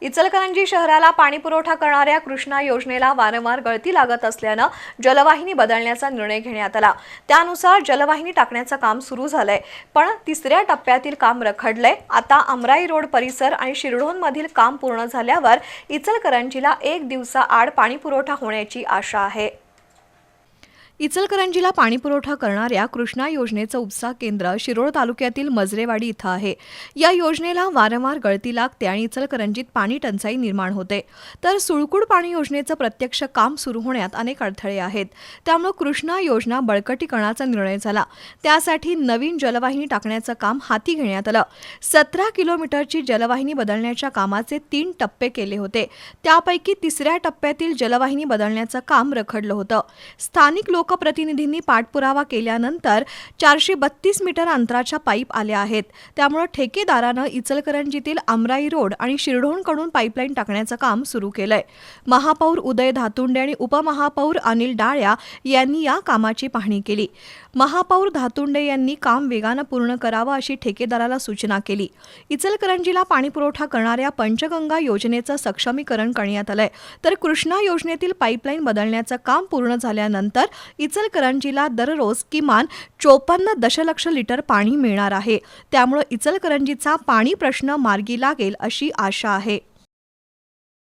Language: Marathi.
इचलकरंजी शहराला पाणीपुरवठा करणाऱ्या कृष्णा योजनेला वारंवार गळती लागत असल्यानं जलवाहिनी बदलण्याचा निर्णय घेण्यात आला। त्यानुसार जलवाहिनी टाकण्याचं काम सुरू झालंय, पण तिसऱ्या टप्प्यातील काम रखडलंय। आता अमराई रोड परिसर आणि शिरढोणमधील काम पूर्ण झाल्यावर इचलकरंजीला 1 दिवसाआड पाणीपुरवठा होण्याची आशा आहे। इचलकरंजीला पाणीपुरवठा करणाऱ्या कृष्णा योजनेचं उपसा केंद्र शिरोळ तालुक्यातील मजरेवाडी इथं आहे। या योजनेला वारंवार गळती लागते आणि इचलकरंजीत पाणी टंचाई निर्माण होते, तर सुळकुड पाणी योजनेचं प्रत्यक्ष काम सुरू होण्यात अनेक अडथळे आहेत। त्यामुळे कृष्णा योजना बळकटीकरणाचा निर्णय झाला। त्यासाठी नवीन जलवाहिनी टाकण्याचं काम हाती घेण्यात आलं। 17 किलोमीटरची जलवाहिनी बदलण्याच्या कामाचे 3 टप्पे केले होते, त्यापैकी तिसऱ्या टप्प्यातील जलवाहिनी बदलण्याचं काम रखडलं होतं। स्थानिक लोकप्रतिनिधींनी पाठपुरावा केल्यानंतर 432 मीटर अंतराच्या पाईप आल्या आहेत। त्यामुळे ठेकेदारानं इचलकरंजीतील अमराई रोड आणि शिरढोणकडून पाईपलाईन टाकण्याचं काम सुरू केलंय। महापौर उदय धातुंडे आणि उपमहापौर अनिल डाळ्या यांनी या कामाची पाहणी केली। महापौर धातुंडे यांनी काम वेगानं पूर्ण करावं अशी ठेकेदाराला सूचना केली। इचलकरंजीला पाणीपुरवठा करणाऱ्या पंचगंगा योजनेचं सक्षमीकरण करण्यात आलंय, तर कृष्णा योजनेतील पाईपलाईन बदलण्याचं काम पूर्ण झाल्यानंतर इचलकरंजीला दररोज किमान 54 दशलक्ष लिटर पाणी मिळणार आहे। त्यामुळे इचलकरंजीचा पाणी प्रश्न मार्गी लागेल अशी आशा आहे।